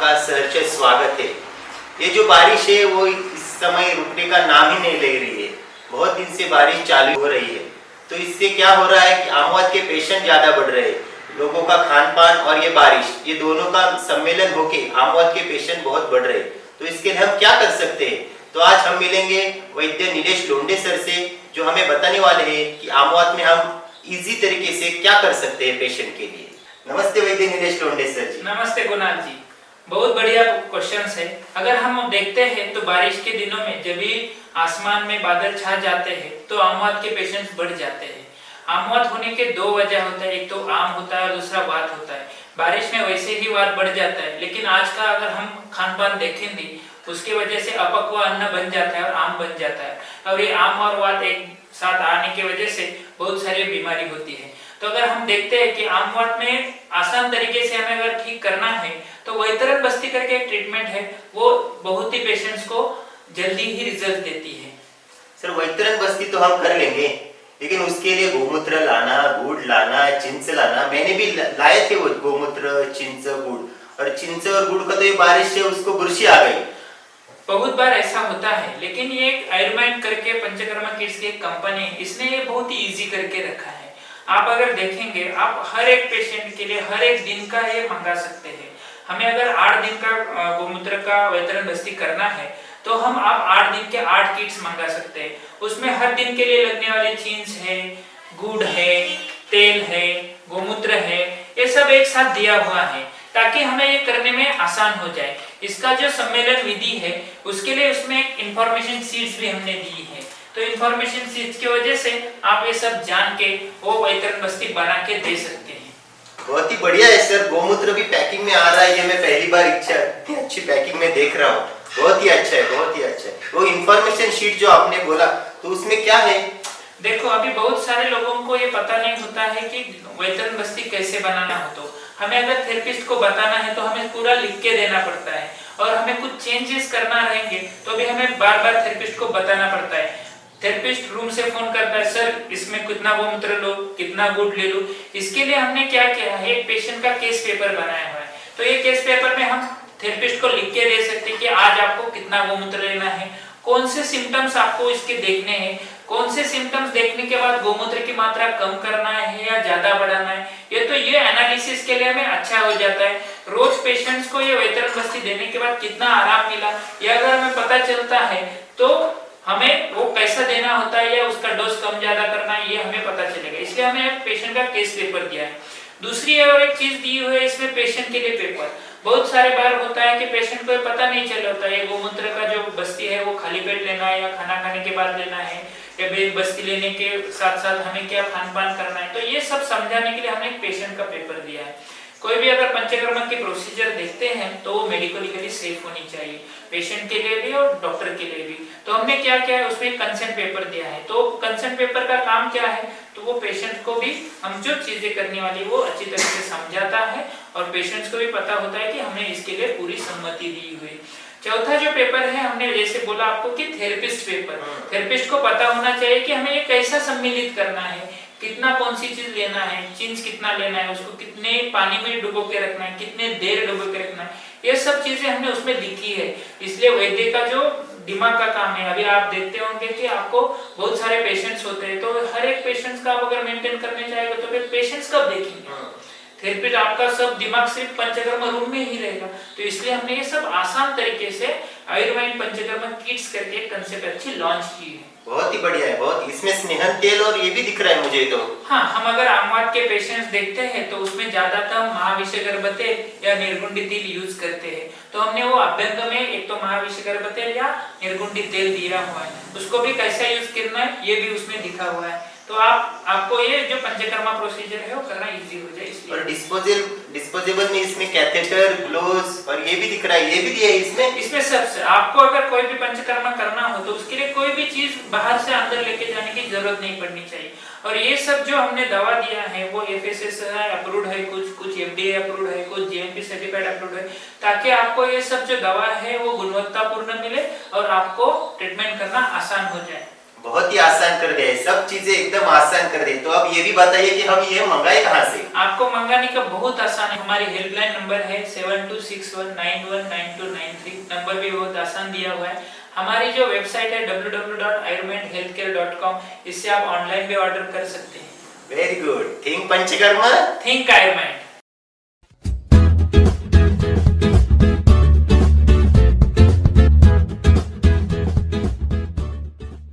आपका सहर्ष स्वागत है। ये जो बारिश है वो इस समय रुकने का नाम ही नहीं ले रही है। बहुत दिन से बारिश चालू हो रही है, तो इससे क्या हो रहा है कि आमवाद के पेशेंट ज़्यादा बढ़ रहे हैं। लोगों का खान पान और ये बारिश, ये दोनों का सम्मेलन होके आमवाद के पेशेंट बहुत बढ़ रहे हैं। तो इसके लिए हम क्या कर सकते हैं? तो आज हम मिलेंगे वैद्य नीलेश लोंढे सर से, जो हमें बताने वाले हैं कि आमवाद में हम इजी तरीके से क्या कर सकते हैं पेशेंट के लिए। नमस्ते वैद्य नीलेश लोंढे सर जी। नमस्ते कुणाल जी, बहुत बढ़िया क्वेश्चंस है। अगर हम देखते हैं तो बारिश के दिनों में जब भी आसमान में बादल छा जाते हैं तो आमवाद के पेशेंट्स बढ़ जाते हैं। आमवाद होने के दो वजह होता है, एक तो आम होता है और दूसरा वात होता है। बारिश में वैसे ही वात बढ़ जाता है, लेकिन आज का अगर हम खान पान देखेंगे उसके वजह से अपक्व अन्न बन जाता है और आम बन जाता है, और ये आम और वात एक साथ आने की वजह से बहुत सारी बीमारी होती है। तो अगर हम देखते हैं कि आमवात में आसान तरीके से हमें अगर ठीक करना है तो वैतरण बस्ती करके एक ट्रीटमेंट है, वो बहुत ही पेशेंट्स को जल्दी ही रिजल्ट देती है। सर वैतरण बस्ती तो हम कर लेंगे, लेकिन उसके लिए गोमूत्र लाना, गुड़ लाना, चिंच लाना, मैंने भी लाए थे वो गोमूत्र, चिंच, गुड़। और चिंच और गुड़ का तो ये बारिश से उसको बुरशी आ गई। बहुत बार ऐसा होता है, लेकिन ये एक आयुर्माइंड करके पंचकर्मा किट्स की एक कंपनी है, इसने ये बहुत ही इजी करके रखा है। आप अगर देखेंगे, आप हर एक पेशेंट के लिए हर एक दिन का ये मंगा सकते हैं। हमें अगर 8 दिन का गोमूत्र का वैतरण बस्ती करना है तो हम आप 8 दिन के 8 किट्स मंगा सकते हैं। उसमें हर दिन के लिए लगने वाले चीज है, गुड़ है, तेल है, गोमूत्र है, ये सब एक साथ दिया हुआ है ताकि हमें ये करने में आसान हो जाए। इसका जो सम्मेलन विधि है उसके लिए उसमें एक इंफॉर्मेशन शीट्स भी हमने दी है, तो इंफॉर्मेशन शीट्स की वजह से आप ये सब जान के वो वैतरण बस्ती बना के दे सकते हैं। बहुत ही बढ़िया है सर। गोमूत्र भी पैकिंग में आ रहा है, ये मैं पहली बार अच्छी पैकिंग में देख रहा हूँ। बहुत ही अच्छा है, बहुत ही अच्छा है। वो इंफॉर्मेशन शीट जो आपने बोला तो उसमें क्या है? देखो, अभी बहुत सारे लोगों को ये पता नहीं होता है कि वैतरण बस्ती कैसे बनाना हो। तो हमें अगर थेरेपिस्ट को बताना है तो हमें पूरा लिख के देना पड़ता है, और हमें कुछ चेंजेस करना रहेंगे तो भी हमें बार बार थेरेपिस्ट को बताना पड़ता है। थेरेपिस्ट रूम से फोन करता है, सर इसमें कितना गोमूत्र लो, कितना गुड़ ले लो। इसके लिए हमने क्या किया है, एक पेशेंट का केस पेपर बनाया हुआ है। तो ये केस पेपर में हम थेरेपिस्ट को लिख के दे सकते हैं कि आज आपको कितना गोमूत्र लेना है, कौन से सिम्टम्स आपको इसके देखने हैं, कौन से सिम्टम्स देखने के बाद गोमूत्र की मात्रा कम करना है या ज्यादा बढ़ाना है। ये एनालिसिस के लिए हमें अच्छा हो जाता है। रोज पेशेंट्स को ये वैतरण बस्ती देने के बाद कितना आराम मिला ये अगर हमें पता चलता है तो हमें वो कैसा देना होता है या उसका डोज कम ज्यादा करना है ये हमें पता चलेगा। इसलिए हमें पेशेंट का केस पेपर दिया है। दूसरी और एक चीज दी हुई है इसमें पेशेंट के लिए पेपर। बहुत सारे बार होता है कि पेशेंट को पता नहीं चल होता है गोमूत्र का जो बस्ती है वो खाली पेट लेना है या खाना खाने के बाद लेना है, या बस्ती लेने के साथ साथ हमें क्या खान पान करना है। तो ये सब समझाने के लिए हमने एक पेशेंट का पेपर दिया है। कोई भी अगर पंचकर्मा की प्रोसीजर देखते हैं तो वो मेडिकली सेफ होनी चाहिए, पेशेंट के लिए भी और डॉक्टर के लिए भी। तो हमने क्या किया है, उसमें कंसेंट पेपर दिया है। तो कंसेंट पेपर का काम क्या है, तो वो पेशेंट को भी हम जो चीजें करने वाली वो अच्छी तरह से समझाता है, और पेशेंट्स को भी पता होता है कि हमने इसके लिए पूरी सम्मति दी हुई। चौथा जो पेपर है, हमने जैसे बोला आपको कि थेरेपिस्ट पेपर, थेरेपिस्ट को पता होना चाहिए कि हमें ये कैसा सम्मिलित करना है, कितना कौन सी चीज लेना है, चिंच कितना लेना है, उसको कितने पानी में डुबो के रखना है, कितने देर डुबो के रखना है, ये सब चीजें हमने उसमें लिखी है। इसलिए वैद्य का जो दिमाग का काम है, अभी आप देखते होंगे कि आपको बहुत सारे पेशेंट्स होते हैं, तो हर एक पेशेंट्स का आप अगर मेंटेन करने चाहेंगे तो फिर पेशेंट्स कब देखेंगे? थेरेपिस्ट आपका सब दिमाग सिर्फ पंचकर्मा रूम में ही रहेगा। तो इसलिए हमने ये सब आसान तरीके से आयुर्वेद पंचकर्मा किट्स करके कंसेप्ट अच्छी लॉन्च की है। बहुत ही बढ़िया है, बहुत। इसमें स्नेहन तेल और ये भी दिख रहा है मुझे तो। हाँ, हम अगर आमवाद के पेशेंट्स देखते हैं तो उसमें ज्यादातर महाविषगर्भ तेल या निर्गुंडी तेल यूज करते हैं। तो हमने वो अभ्यंग में एक तो महाविषगर्भ तेल या निर्गुंडी तेल दिया हुआ है, उसको भी कैसा यूज करना है ये भी उसमें दिखा हुआ है। तो आपको ये जो पंचकर्मा प्रोसीजर है वो करना इजी हो जाए इसलिए। और डिस्पोजेबल में इसमें कैथेटर, ग्लोव्स और ये भी दिख रहा है, ये भी दिया है इसमें सबसे। आपको अगर कोई भी पंचकर्मा करना हो तो उसके लिए कोई भी चीज बाहर से अंदर लेके जाने की जरूरत नहीं पड़नी चाहिए। और ये सब जो हमने दवा दिया है वो FSSAI अप्रूव्ड है, कुछ FDA अप्रूव्ड है, कुछ GMP सर्टिफाइड अप्रूव्ड है, ताकि आपको ये सब जो दवा है वो गुणवत्तापूर्ण मिले और आपको ट्रीटमेंट करना आसान हो जाए। बहुत ही आसान कर दिया है, सब चीजें एकदम आसान कर दी। तो अब ये भी बताइए कि हम ये मंगाए कहाँ से? आपको मंगाए मंगाने का बहुत आसान है। हमारी हेल्पलाइन नंबर है 7261919293, नंबर भी बहुत आसान दिया हुआ है। हमारी जो वेबसाइट है www.ayurvedhealthcare.com, इससे आप ऑनलाइन भी ऑर्डर कर सकते हैं। Very good. Think panchakarma, think Ayurveda.